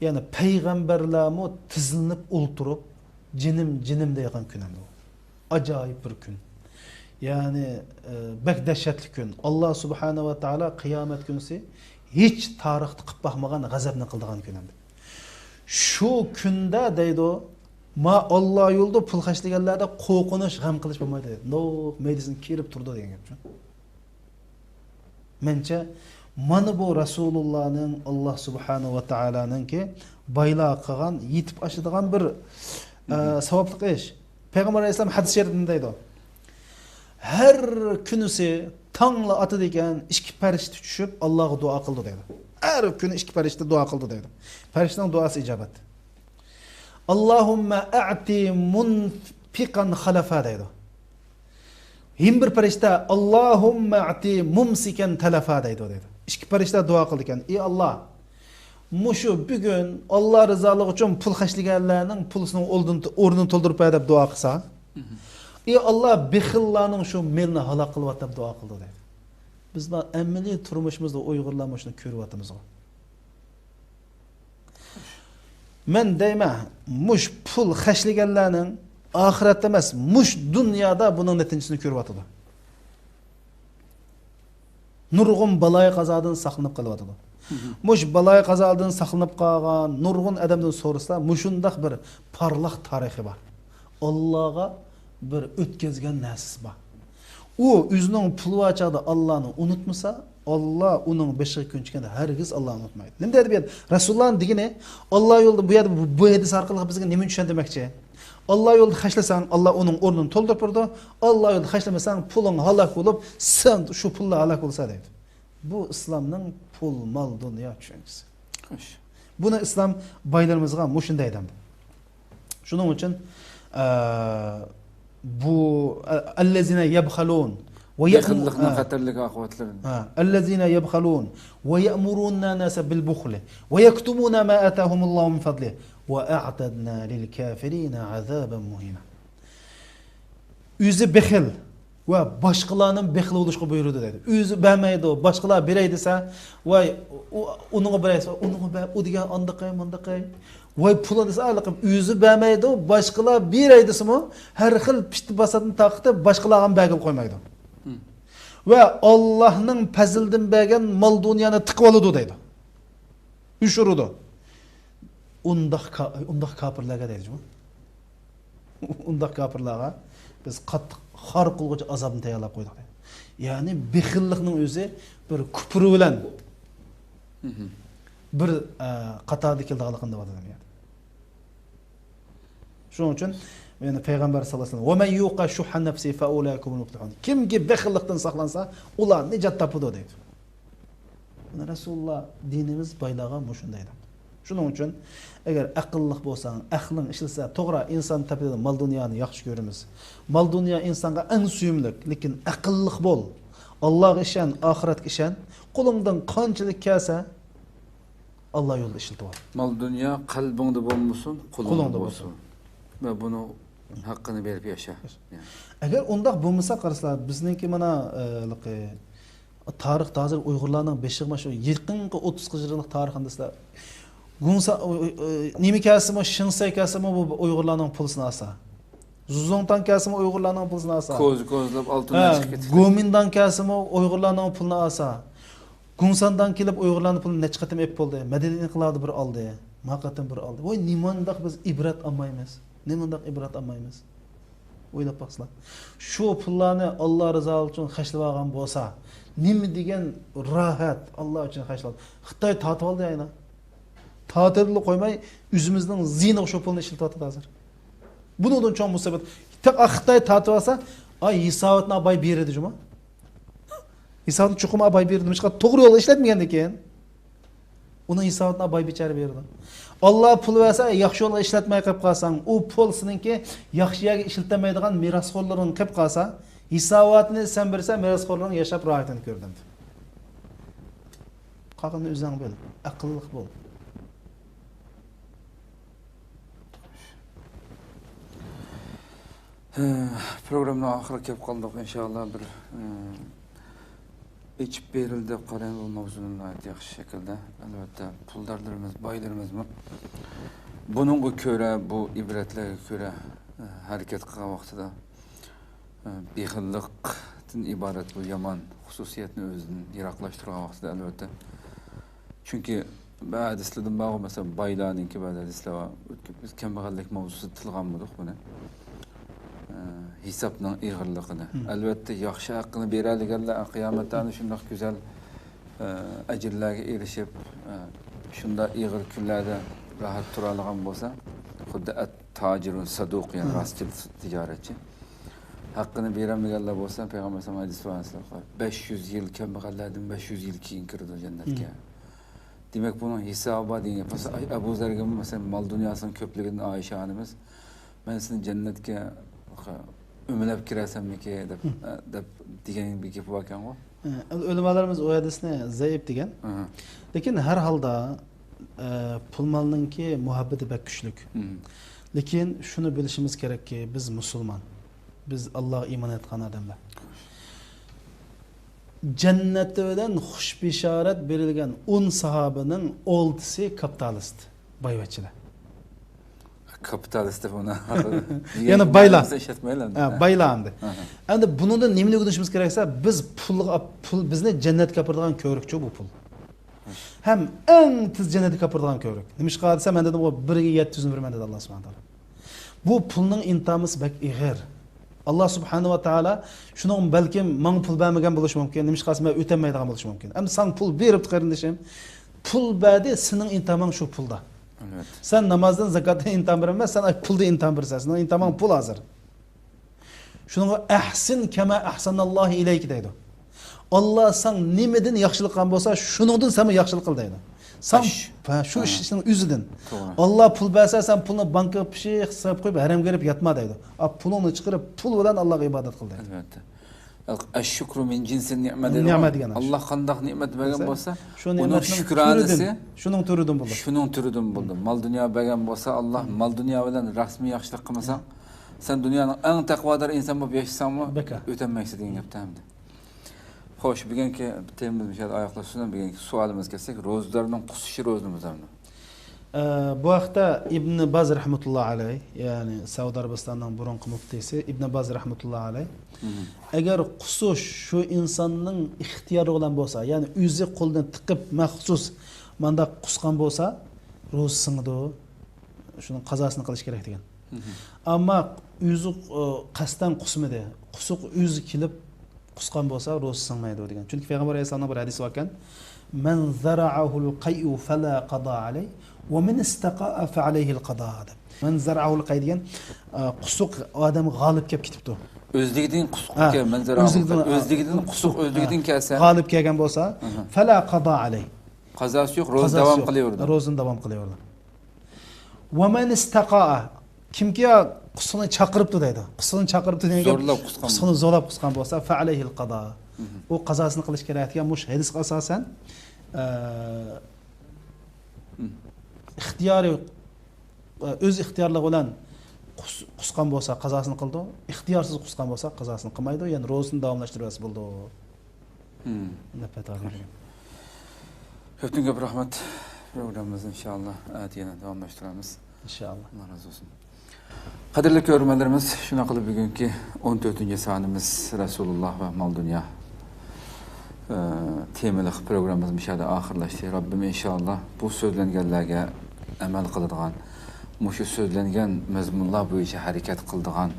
Ya'ni payg'ambarlarmi tizilib o'ltirib, jinim degan kun hamda. Ajoyib bir kun. Yani bek dehşetli gün. Allah subhanahu wa ta'ala kıyamet günüsü hiç tarihte qilib bakmagan gazabını kıldığan gün. Şu günde deydi o, ma Allah yolda pul xaşlaganlarda qo'rqinish, g'am qilish bo'lmaydi. No, medicine kirib turdi degan gap. Mencha mana bu Rasulullah'ning Allah subhanahu wa ta'alaning ki bayla qilgan, yetib aşıdığan bir savobli ish. Peygamber Aleyhisselam hadis şerifinde deydi o. Her günüsü tangla atıdı iken iki perişte düşüp Allah'a dua kıldı dedi. Her gün iki perişte dua kıldı dedi. Periştenin duası icabet. Allahümme a'ti munfikan halafa dedi. Him bir perişte Allahümme a'ti mumsiken telafa dedi. İki perişte dua kıldı iken. Ey Allah, muşu bugün Allah rızalığı için pul haşligenlerinin pulsunun ordunu toldurup edip dua kılsa. Ey Allah bexillarning şu melni halak qilib atib dua qildi dedi. Bizlar amaliy turmushimizda Uyg'urlarni shuni ko'ryapmiz. Men deyman, mush pul xashlaganlarning oxiratda emas, mush dunyoda buning natijasini ko'ryapti. Nurg'un balay qazodan saqlanib qolyapti. Mush balay qazodan saqlanib qolgan nurg'un odamdan so'rasa, mushundaq bir parlaq tarixi bor. Allohga bir ötközgen narsisi var. O özünün pulu açada Allah'ını unutmasa, Allah onun beşik gün çıkanda herkes Allah'ını unutmaydı. Ne dedi bir? Resulullah'ın digine Allah yolda bu hadis arkalığı bizge ne mümkün demekçi? Allah yolda haşlasan Allah onun ornunu toldururdu. Allah yolda haşlamasan pulun halak olup sen şu pulla halak olsa dedi. Bu İslam'ın pul, mal, dünya düşüncesi. Bunu İslam baylarımızga muşundaydı. Şunun için bu ellezine yebhalun ve yakınlıkla xatarlik akıbatları. Ellezine yebhalun ve ya'muruna nasa bil bukhli ve yaktumuna ma atahumullahu min fadli ve a'tadna lil kafirina azaban muhina. Yüzü bexil ve başkalarının bexil oluşu buyurdu dedi. Yüzü vermeydi o. Başkalar bireydiyse ve onu bireyse onu o diye andakay. Vay pula desa alıqım yüzü vermeydi o. Başkalar bireydisi mi her xil pişti basadın taqıtı başkalarına bəgil koymaydı. Ve Allah'ın pəzildin bəgən mal dünyanı tıqvalıdı deydi. Üşürüdü. Undaq kapırlarga deydi mi? Undaq kapırlarga biz xar qılğıcı azabını tayarlap koyduk. Yani bexillikning özü bir küpürü bilen bir qatarda keldiğalıqında var dedim yani. Şunun için yani Peygamber sallallahu aleyhi ve sellem "Ve men yuqa şuhha nefsi fe ulaikumul muflihun." Kim ki bexillikten saqlansa, ular nicat tapıdı deydi. Yani Resulullah dinimiz baylağa muşundaydı. Şunun için eğer akıllık bolsan, aklın işlese, to'g'ri inson tapida mal dunyoni yaxshi ko'ramiz. Mal dunyo insonga eng suyumlik, lekin aqlliq bo'l. Allohga ishon, oxiratga ishon. Qo'lingdan qanchalik kelsa Allah yo'lida ishlatib ol. Mal dünya qalbingda bo'lmasin, qo'lingda bo'lsin. Ve bunu hakkını verip yaşa. Yani. Eğer undaq bo'lmasa qaraslar, bizningki mana tarixda hozir Uyg'urlarning beshiq shu yaqinqi 30 yillik tarixida sizlar Gunsa nimi kasımı, Şinsay kasımı bu Uygurlarning pulsini alsa. Zuzongdan kasımı Uygurlarning pulsini alsa. Kozlab altından çıkıp ketdi. Gomindan kasımı Uygurlarning pulini alsa. Gunsandan kelib Uygurlarning pulini necha qatim ep bo'ldi. Madaniy inqilobda bir oldi. Maqatim bir oldi. Voy nimandaq biz ibrat olmaymiz. Nimandaq ibrat olmaymiz. O'ylab baqsizlar. Shu pullarni Alloh rizoli uchun xashlab olgan bo'lsa, nima degan rohat Alloh uchun xashlab. Xitoy tatib oldi ayna. Tatilini koymay yüzümüzden zina şu pulunu işletti hazır. Bunun çok musibet. Tek Xitoy tatib olsa, ay hisobatni abay berdi juma. Hisobatni chuqum abay berdi. Nima to'g'ri yo'lda ishlatmagan ekan. Uni hisobatni abay bechar berdi. Allah pul versa yaxshi yo'lda ishlatmay qolib qolsang, u pul seninki yaxshi yerga ishlatmaydigan merosxo'rlarning qilib qolsa, hisobatni sen bersa merosxo'rlarning yashab rohatini ko'rdim. Qaqini o'zing bil, aqlliq bo'l. Programın ahırı kelip kaldık inşallah bir içip berildi qarayan bu mavzunun yaxshi şekilde. Albatta puldarlarımız, baylarımız mı? Bununla köre, bu ibretlerine köre hareket qilgan vaqtida bexillikdan ibaret bu yaman xususiyetini o'zidan yiroqlashtirgan vaqtida albatta. Chunki ba'zi hadislardan ba'zi mesela baylarninki ba'zi hadislar var. Biz kambag'allik mavzusi tilgan bo'ldik buni. Hisabning ig'irligini. Albatta yaxshi haqqini beradiganlar qiyomatda shunday go'zal ajrlarga erishib, shunda ig'ir kunlarda rahat tura olgan bo'lsa, xuddi at-tajirun saduq, yani rostchil tijoratchi. Haqqini beramaganlar bo'lsa, payg'ambar sollallohu alayhi vasallam 500 yil kambag'allardan 500 yil keyin kirdi jannatga. Demak bunun hisobi degan. Mesela Abu Zarga mesela mal dunyosinin ko'pligidan Oysha onamiz men seni jannatga ömülep kirasanmiki deb degan bir gap bor ekan-ku. Ulamolarimiz o hadisni zaif degan. Lekin har holda pul molninki muhabbati bak kuchlik. Lekin shuni bilishimiz kerakki, biz musulmon. Biz Allohga iymon etgan odamlar. Jannatda bilan xush bishorat berilgan 10 sahobaning 6'sı kapitalist, boyvachchilar. Kapitalist buna. Yani baylar. Baylandı. Endi bununda nimani o'rganishimiz keraksa, biz pul bizni jannatga kapiradigan ko'rikchi bu pul. Hem eng tiz jannatga kapiradigan ko'rik. Nima ish qilsa men dedim o 1'ga 700 ni berman dedi Alloh subhanahu taolo. Bu pulning intamisi bak ig'ir. Allah subhanahu wa taala shuning balkim men pul bermagan bo'lishi mumkin, nima ish qilsa men o'tamaydigan bo'lishi mumkin. Endi sen pul berib qarindishim, pul berdi, sening intaming shu pulda. Evet. Sen namazdan zakatdan intam vermez, sen pulda intam versen. Senin intamın pul hazır. Şunu ahsin kema ahsanallahu ileyk deydi. Allah sen nimeden yaxşılık qilgan bo'lsa, shuningdan sen yaxşılık qil deydi. Sen şu işin üzüdün. Allah pul berse sen pulni banka pişik hisob qo'yib haram gelip yatma deydi. Pulunu çıkarıp pul bilan Allohga ibodat qil deydi. Albatta. Ash-shukru min jinsin ni'mat degan. Allah qandaq ne'mat bergan bo'lsa, uning shukronasi shuning turidan bo'ldi. Shuning turidan bo'ldi. Mal dunyo bergan bo'lsa, Alloh mal dunyo bilan rasmiy yaxshilik qilmasang, sen dunyoning eng taqvodor inson bo'lib yashasangmi, o'tanmaysan degan gapda. Xo'sh, bugungi temamiz shunday oyoqlashdan bugungi savolimiz kelsak, ro'zlarning qusishi ro'zimizmi? Bu haqda İbn Baz rahmetullohi alayh, ya'ni Saudiya Arabistonining burunqi muftiysi İbn Baz rahmetullohi alayh, agar qusush shu insonning ixtiyori bilan bo'lsa, ya'ni o'zi qo'ldan tiqib maxsus manda qusgan bo'lsa, ro'z singdi, shuning qazosini qilish kerak degan. Ammo o'zi qasddan qusmadi, qusuq o'zi kelib qusgan bo'lsa, ro'z singmaydi degan. Chunki payg'ambar alayhisolamning bir hadisi bor ekan: "Man zara'ahu al-qay'u fala qada alayh ve men istaqa'a fa alayhi al-qada." Man zara'ahu al-qay degan qusuq odam g'olib kelib ketibdi. O'zligidan qusuq kelgan, man zara'ahu o'zligidan qusuq o'zligidan kelsa, g'olib kelgan bo'lsa, fala qada alayh. Qazosi yo'q, ro'z davom qilaverdi. Ro'zini davom qilaverdi. Ve men istaqa'a kimki qusuni chaqiribdi deydi. Qusuni chaqiribdi degan zo'rlab qusgan. Qusuni zo'rlab qusgan bo'lsa, fa alayhi al-qada. U qazosini qilish kerak degan mush hadisga asosan ixtiyoriy o'z ixtiyorligi bilan qusgan bo'lsa qazosini qildi, ixtiyorsiz qusgan bo'lsa qazosini qilmaydi, ya'ni ro'zini davomlashtirasi bo'ldi. Ko'pdan ko'p rahmat. Programımızı inşallah yana davamlaştıramiz. İnşallah. Allah razı olsun. Qadrli ko'rganlarimiz, shuna qilib bugungi 14-sonimiz Rasululloh va mal dunyo temali programımız mishada oxirlashdi. Rabbim inşallah bu so'zlanganlarga amal qiladigan, mushu so'zlangan mazmunlar bo'yicha harakat qiladigan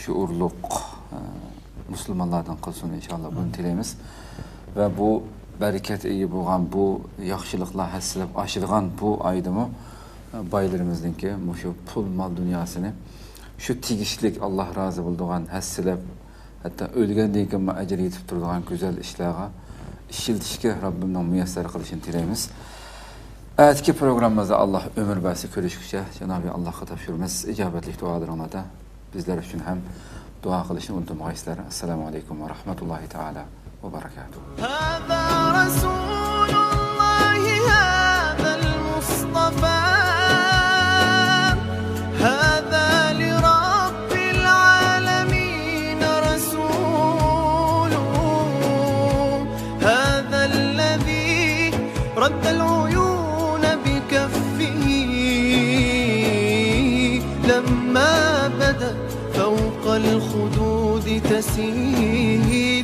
shuurliq musulmonlardan qilsin inşallah bunu tilaymiz. Ve bu bereket iyi bo'lgan, bu yaxshiliklar hassilab oshirgan bu oydimi baylarimizningki shu pul mal dunyosini shu tegishlik Alloh rozi bo'ladigan hassilab hatto o'lgandan keyin ajr yetib turadigan go'zal ishlarga ishiltishga Rabbimning muyassar qilishini tilaymiz. Atki programımızda Allah ömür bersin görüşükçe Cenab-ı Allah'a topşurmaz icabetli dualarında bizler için hem dua kılışını unutmayızlar. Esselamu Aleyküm ve Rahmetullahi Teala ve Berekatuhu. غطى العيون بكفه لما بدت فوق الخدود تسيل.